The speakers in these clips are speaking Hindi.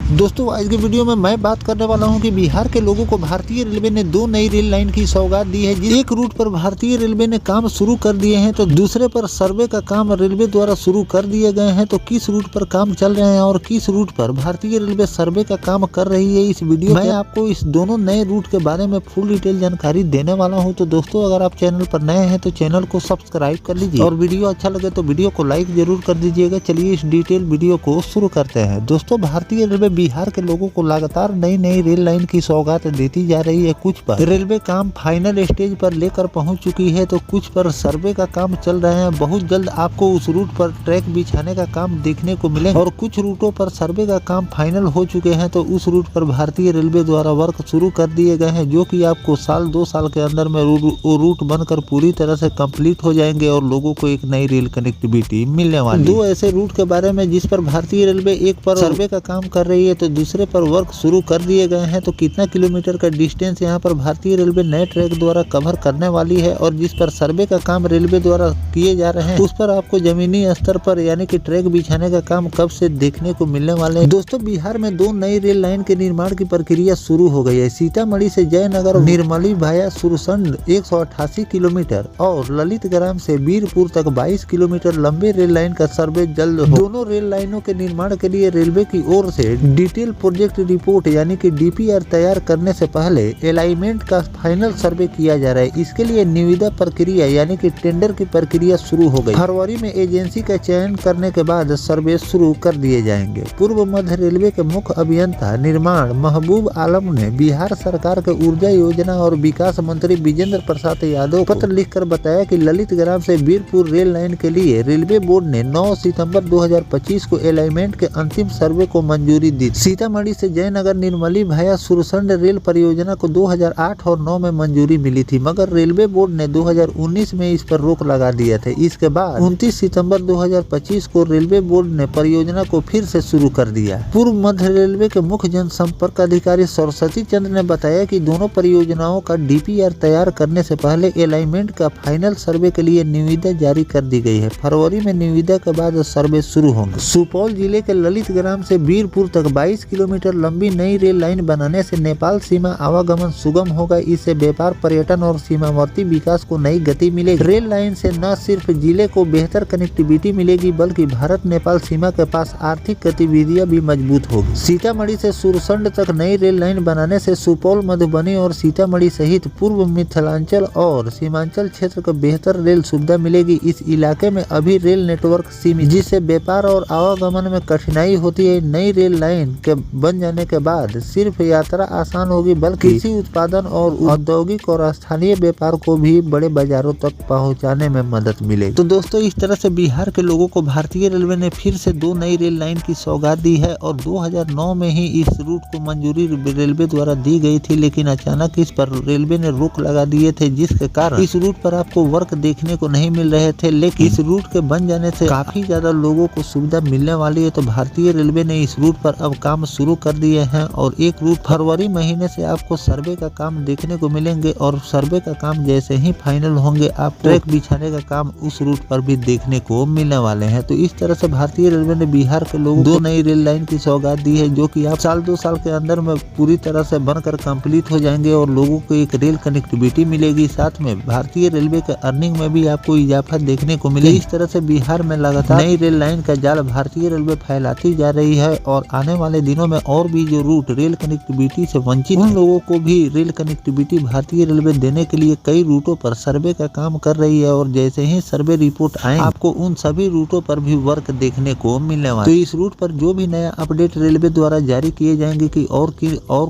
दोस्तों आज के वीडियो में मैं बात करने वाला हूं कि बिहार के लोगों को भारतीय रेलवे ने 2 नई रेल लाइन की सौगात दी है। एक रूट पर भारतीय रेलवे ने काम शुरू कर दिए हैं तो दूसरे पर सर्वे का काम रेलवे द्वारा शुरू कर दिए गए हैं। तो किस रूट पर काम चल रहे हैं और किस रूट पर भारतीय रेलवे सर्वे का काम कर रही है, इस वीडियो में मैं आपको इस दोनों नए रूट के बारे में फुल डिटेल जानकारी देने वाला हूँ। तो दोस्तों अगर आप चैनल पर नए हैं तो चैनल को सब्सक्राइब कर लीजिए और वीडियो अच्छा लगे तो वीडियो को लाइक जरूर कर दीजिएगा। चलिए इस डिटेल वीडियो को शुरू करते हैं। दोस्तों भारतीय रेलवे बिहार के लोगों को लगातार नई रेल लाइन की सौगात देती जा रही है। कुछ पर रेलवे काम फाइनल स्टेज पर लेकर पहुंच चुकी है तो कुछ पर सर्वे का काम चल रहे हैं। बहुत जल्द आपको उस रूट पर ट्रैक बिछाने का काम देखने को मिलेगा और कुछ रूटों पर सर्वे का काम फाइनल हो चुके हैं तो उस रूट पर भारतीय रेलवे द्वारा वर्क शुरू कर दिए गए हैं, जो कि आपको साल 2 साल के अंदर में रूट बनकर पूरी तरह से कंप्लीट हो जाएंगे और लोगों को एक नई रेल कनेक्टिविटी मिलने वाली है। 2 ऐसे रूट के बारे में जिस पर भारतीय रेलवे एक पर सर्वे का काम कर रही है तो दूसरे पर वर्क शुरू कर दिए गए हैं। तो कितना किलोमीटर का डिस्टेंस यहाँ पर भारतीय रेलवे नए ट्रैक द्वारा कवर करने वाली है और जिस पर सर्वे का काम रेलवे द्वारा किए जा रहे हैं उस पर आपको जमीनी स्तर पर यानी कि ट्रैक बिछाने का काम कब से देखने को मिलने वाले हैं। दोस्तों बिहार में 2 नई रेल लाइन के निर्माण की प्रक्रिया शुरू हो गई है। सीतामढ़ी से जयनगर निर्मली भाया सुरसंड 188 किलोमीटर और ललित ग्राम से बीरपुर तक 22 किलोमीटर लंबे रेल लाइन का सर्वे जल्द हो। दोनों रेल लाइनों के निर्माण के लिए रेलवे की ओर से डिटेल प्रोजेक्ट रिपोर्ट यानी कि डीपीआर तैयार करने से पहले अलाइनमेंट का फाइनल सर्वे किया जा रहा है। इसके लिए निविदा प्रक्रिया यानी कि टेंडर की प्रक्रिया शुरू हो गई। फरवरी में एजेंसी का चयन करने के बाद सर्वे शुरू कर दिए जाएंगे। पूर्व मध्य रेलवे के मुख्य अभियंता निर्माण महबूब आलम ने बिहार सरकार के ऊर्जा योजना और विकास मंत्री विजेंद्र प्रसाद यादव को पत्र लिखकर बताया कि ललित ग्राम से बीरपुर रेल लाइन के लिए रेलवे बोर्ड ने 9 सितंबर 2025 को अलाइनमेंट के अंतिम सर्वे को मंजूरी दी। सीतामढ़ी से जयनगर निर्मली भाया सुरसंड रेल परियोजना को 2008 और 9 में मंजूरी मिली थी, मगर रेलवे बोर्ड ने 2019 में इस पर रोक लगा दिया था। इसके बाद 29 सितंबर 2025 को रेलवे बोर्ड ने परियोजना को फिर से शुरू कर दिया। पूर्व मध्य रेलवे के मुख्य जनसंपर्क अधिकारी सरस्वती चंद्र ने बताया कि दोनों परियोजनाओं का डीपीआर तैयार करने से पहले अलाइनमेंट का फाइनल सर्वे के लिए निविदा जारी कर दी गई है। फरवरी में निविदा के बाद सर्वे शुरू होंगे। सुपौल जिले के ललित ग्राम से बीरपुर तक 22 किलोमीटर लंबी नई रेल लाइन बनाने से नेपाल सीमा आवागमन सुगम होगा। इससे व्यापार, पर्यटन और सीमावर्ती विकास को नई गति मिलेगी। रेल लाइन से न सिर्फ जिले को बेहतर कनेक्टिविटी मिलेगी बल्कि भारत नेपाल सीमा के पास आर्थिक गतिविधियां भी मजबूत होगी। सीतामढ़ी से सुरसंड तक नई रेल लाइन बनाने से सुपौल, मधुबनी और सीतामढ़ी सहित पूर्व मिथिलांचल और सीमांचल क्षेत्र को बेहतर रेल सुविधा मिलेगी। इस इलाके में अभी रेल नेटवर्क सीमित, जिससे व्यापार और आवागमन में कठिनाई होती है। नई रेल लाइन के बन जाने के बाद सिर्फ यात्रा आसान होगी बल्कि कृषि उत्पादन और औद्योगिक और स्थानीय व्यापार को भी बड़े बाजारों तक पहुंचाने में मदद मिलेगी। तो दोस्तों इस तरह से बिहार के लोगों को भारतीय रेलवे ने फिर से 2 नई रेल लाइन की सौगात दी है और 2009 में ही इस रूट को मंजूरी रेलवे द्वारा दी गई थी, लेकिन अचानक इस पर रेलवे ने रोक लगा दिए थे, जिसके कारण इस रूट पर आपको वर्क देखने को नहीं मिल रहे थे। लेकिन इस रूट के बन जाने से काफी ज्यादा लोगों को सुविधा मिलने वाली है। तो भारतीय रेलवे ने इस रूट पर अब काम शुरू कर दिए हैं और एक रूट फरवरी महीने से आपको सर्वे का काम देखने को मिलेंगे और सर्वे का काम जैसे ही फाइनल होंगे आप ट्रैक बिछाने का काम उस रूट पर भी देखने को मिलने वाले हैं। तो इस तरह से भारतीय रेलवे ने बिहार के लोगों को 2 नई रेल लाइन की सौगात दी है, जो कि आप साल 2 साल के अंदर में पूरी तरह से बनकर कंप्लीट हो जाएंगे और लोगों को एक रेल कनेक्टिविटी मिलेगी। साथ में भारतीय रेलवे के अर्निंग में भी आपको इजाफा देखने को मिलेगा। इस तरह से बिहार में लगातार नई रेल लाइन का जाल भारतीय रेलवे फैलाती जा रही है और आने वाले दिनों में और भी जो रूट रेल कनेक्टिविटी से वंचित उन लोगों को भी रेल कनेक्टिविटी भारतीय रेलवे देने के लिए कई रूटों पर सर्वे का काम कर रही है और जैसे ही सर्वे रिपोर्ट आए आपको उन सभी रूटों पर भी वर्क देखने को मिलने वाला है। तो इस रूट पर जो भी नया अपडेट रेलवे द्वारा जारी किए जाएंगे कि और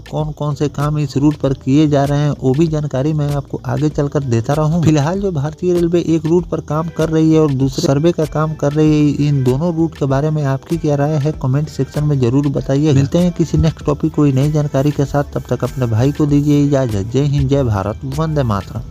कौन कौन से काम इस रूट पर किए जा रहे हैं वो भी जानकारी मैं आपको आगे चलकर देता रहूं। फिलहाल जो भारतीय रेलवे एक रूट पर काम कर रही है और दूसरे सर्वे का काम कर रही है, इन दोनों रूट के बारे में आपकी क्या राय है कमेंट सेक्शन में जरूर बताइए। मिलते हैं किसी नेक्स्ट टॉपिक कोई नई जानकारी के साथ, तब तक अपने भाई को दीजिए इजाजत। जय हिंद, जय भारत, वंदे मातरम।